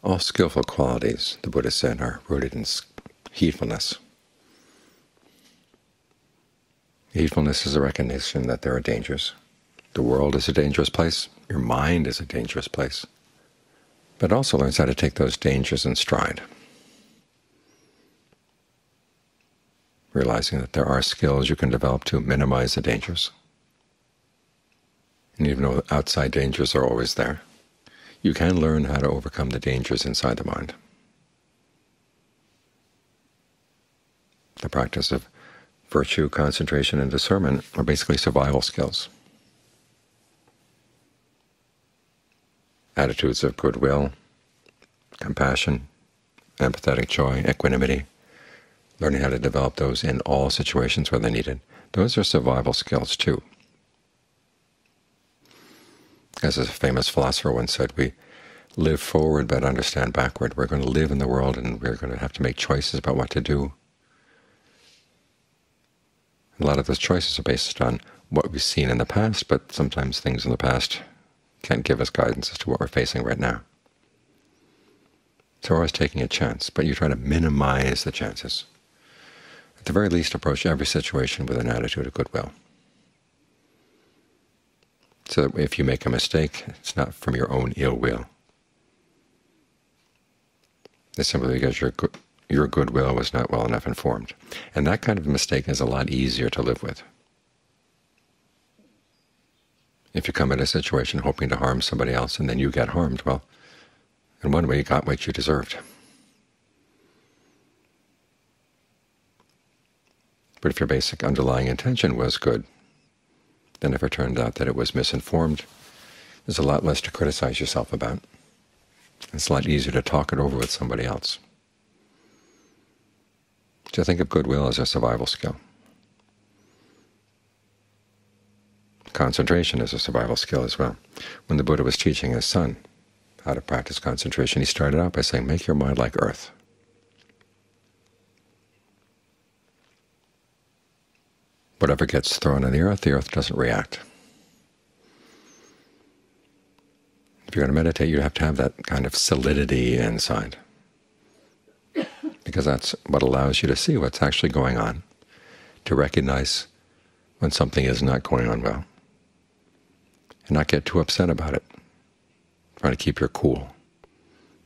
All skillful qualities, the Buddha said, are rooted in heedfulness. Heedfulness is a recognition that there are dangers. The world is a dangerous place. Your mind is a dangerous place. But it also learns how to take those dangers in stride, realizing that there are skills you can develop to minimize the dangers. And even though outside dangers are always there, you can learn how to overcome the dangers inside the mind. The practice of virtue, concentration, and discernment are basically survival skills. Attitudes of goodwill, compassion, empathetic joy, equanimity, learning how to develop those in all situations where they're needed. Those are survival skills too. As a famous philosopher once said, we live forward but understand backward. We're going to live in the world and we're going to have to make choices about what to do. A lot of those choices are based on what we've seen in the past, but sometimes things in the past can't give us guidance as to what we're facing right now. So we're always taking a chance, but you try to minimize the chances. At the very least, approach every situation with an attitude of goodwill, so that if you make a mistake, it's not from your own ill will. It's simply because your goodwill was not well enough informed. And that kind of mistake is a lot easier to live with. If you come at a situation hoping to harm somebody else and then you get harmed, well, in one way you got what you deserved. But if your basic underlying intention was good, then if it turned out that it was misinformed, there's a lot less to criticize yourself about. It's a lot easier to talk it over with somebody else. So think of goodwill as a survival skill. Concentration is a survival skill as well. When the Buddha was teaching his son how to practice concentration, he started out by saying, make your mind like earth. Whatever gets thrown on the earth doesn't react. If you're going to meditate, you have to have that kind of solidity inside, because that's what allows you to see what's actually going on, to recognize when something is not going on well, and not get too upset about it. Try to keep your cool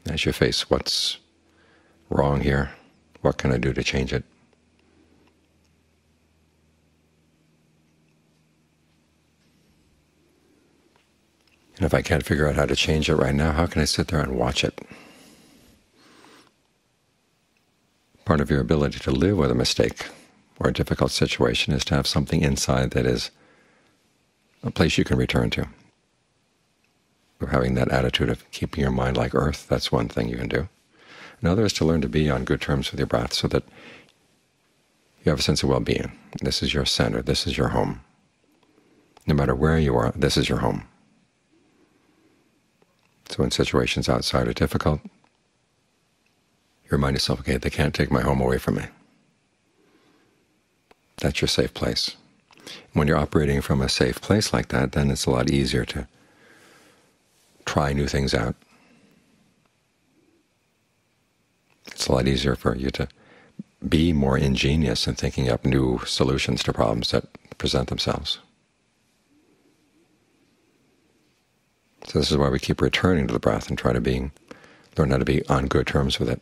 as you face what's wrong here, what can I do to change it. And if I can't figure out how to change it right now, how can I sit there and watch it? Part of your ability to live with a mistake or a difficult situation is to have something inside that is a place you can return to. Having that attitude of keeping your mind like earth, that's one thing you can do. Another is to learn to be on good terms with your breath so that you have a sense of well-being. This is your center. This is your home. No matter where you are, this is your home. So when situations outside are difficult, you remind yourself, okay, they can't take my home away from me. That's your safe place. When you're operating from a safe place like that, then it's a lot easier to try new things out. It's a lot easier for you to be more ingenious in thinking up new solutions to problems that present themselves. So this is why we keep returning to the breath and try to learn how to be on good terms with it.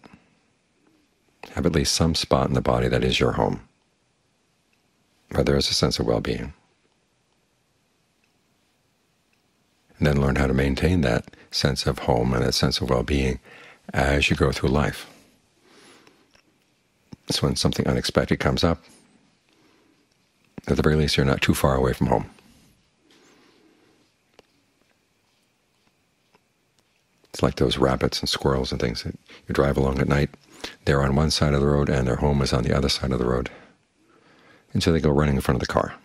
Have at least some spot in the body that is your home, where there is a sense of well-being. And then learn how to maintain that sense of home and that sense of well-being as you go through life. So when something unexpected comes up, at the very least you're not too far away from home. It's like those rabbits and squirrels and things that you drive along at night. They're on one side of the road and their home is on the other side of the road. And so they go running in front of the car.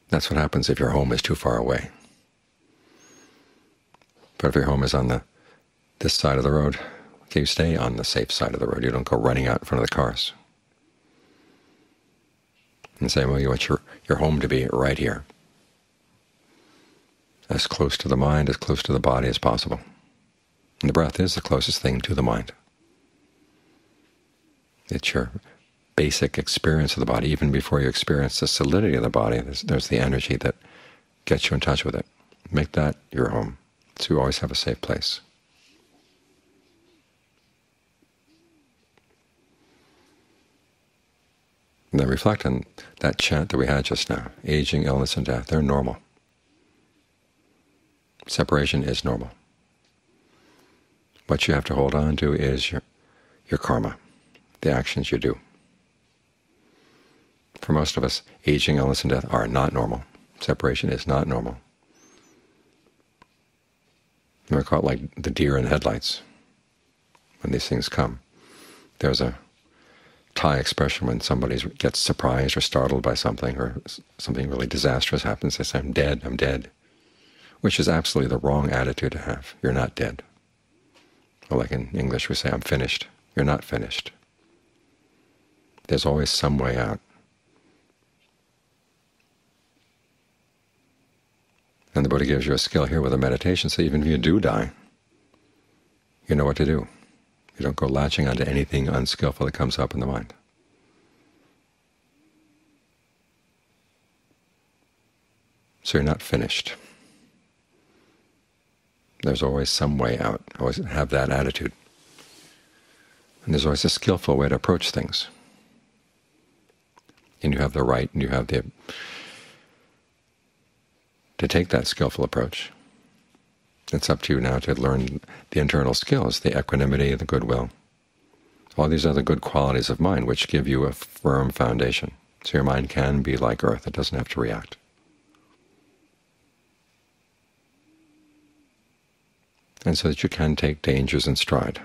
That's what happens if your home is too far away. But if your home is on this side of the road, okay, you stay on the safe side of the road. You don't go running out in front of the cars. And say, well, you want your home to be right here, as close to the mind, as close to the body as possible. the breath is the closest thing to the mind. It's your basic experience of the body. Even before you experience the solidity of the body, there's the energy that gets you in touch with it. Make that your home, so you always have a safe place. And then reflect on that chant that we had just now. Aging, illness, and death, they're normal. Separation is normal. What you have to hold on to is your karma, the actions you do. For most of us, aging, illness, and death are not normal. Separation is not normal. We're caught like the deer in headlights when these things come. There's a Thai expression when somebody gets surprised or startled by something, or something really disastrous happens. They say, I'm dead, which is absolutely the wrong attitude to have. You're not dead. Or like in English we say, I'm finished. You're not finished. There's always some way out. And the Buddha gives you a skill here with a meditation, so even if you do die, you know what to do. You don't go latching onto anything unskillful that comes up in the mind. So you're not finished. There's always some way out. Always have that attitude. And there's always a skillful way to approach things. And you have the right, and you have to take that skillful approach. It's up to you now to learn the internal skills, the equanimity, the goodwill, all these other good qualities of mind which give you a firm foundation. So your mind can be like earth. It doesn't have to react. And so that you can take dangers in stride.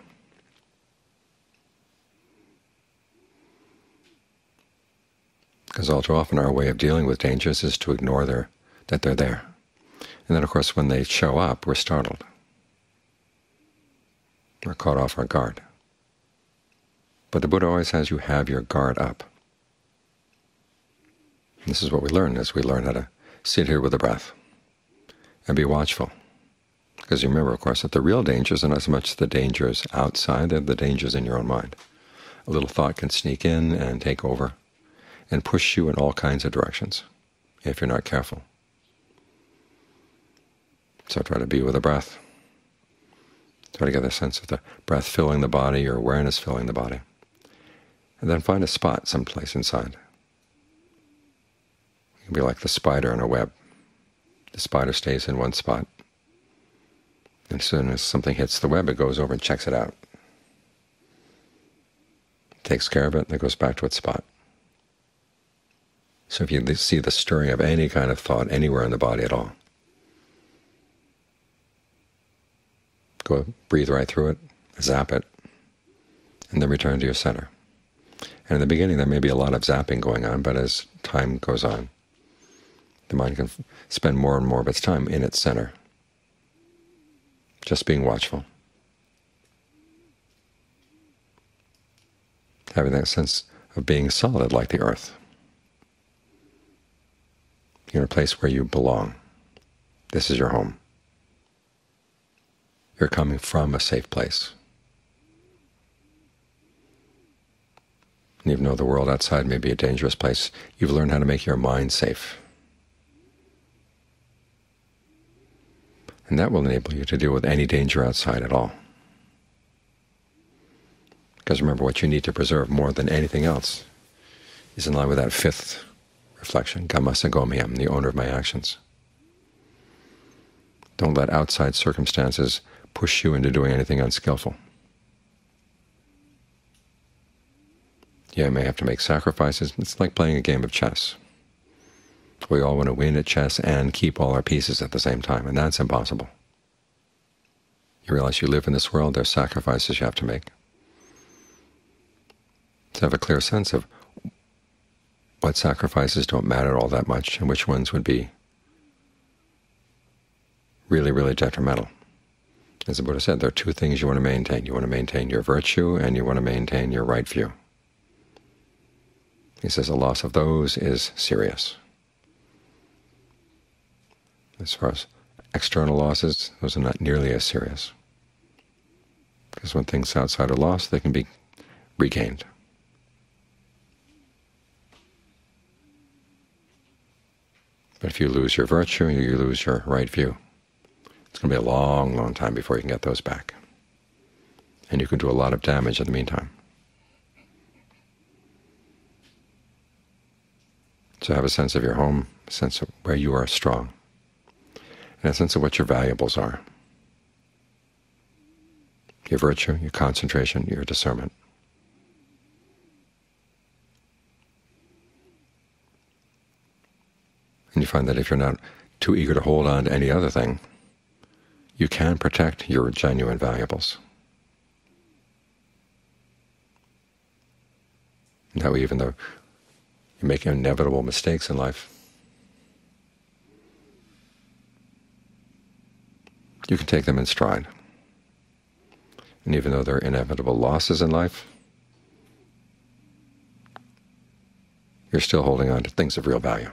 Because all too often our way of dealing with dangers is to ignore that they're there. And then, of course, when they show up, we're startled. We're caught off our guard. But the Buddha always has you have your guard up. And this is what we learn, as we learn how to sit here with the breath and be watchful. Because you remember, of course, that the real dangers are not so much the dangers outside, they're the dangers in your own mind. A little thought can sneak in and take over and push you in all kinds of directions if you're not careful. So try to be with the breath. Try to get a sense of the breath filling the body, your awareness filling the body. And then find a spot someplace inside. You can be like the spider in a web. The spider stays in one spot. And as soon as something hits the web, it goes over and checks it out. Takes care of it, and it goes back to its spot. So if you see the stirring of any kind of thought anywhere in the body at all, go breathe right through it, zap it, and then return to your center. And in the beginning there may be a lot of zapping going on, but as time goes on, the mind can spend more and more of its time in its center, just being watchful, having that sense of being solid like the earth. You're in a place where you belong. This is your home. You're coming from a safe place. And even though the world outside may be a dangerous place, you've learned how to make your mind safe. And that will enable you to deal with any danger outside at all. Because remember, what you need to preserve more than anything else is in line with that fifth reflection, Gammasa Gomiyam, the owner of my actions. Don't let outside circumstances push you into doing anything unskillful. You may have to make sacrifices. It's like playing a game of chess. We all want to win at chess and keep all our pieces at the same time, and that's impossible. You realize you live in this world, there are sacrifices you have to make. To have a clear sense of what sacrifices don't matter all that much and which ones would be really, really detrimental. As the Buddha said, there are two things you want to maintain. You want to maintain your virtue and you want to maintain your right view. He says the loss of those is serious. As far as external losses, those are not nearly as serious. because when things outside are lost, they can be regained. But if you lose your virtue, you lose your right view. It's going to be a long, long time before you can get those back. And you can do a lot of damage in the meantime. So have a sense of your home, a sense of where you are strong, and a sense of what your valuables are. Your virtue, your concentration, your discernment. And you find that if you're not too eager to hold on to any other thing, you can protect your genuine valuables. And that way, even though you make inevitable mistakes in life, you can take them in stride. And even though there are inevitable losses in life, you're still holding on to things of real value.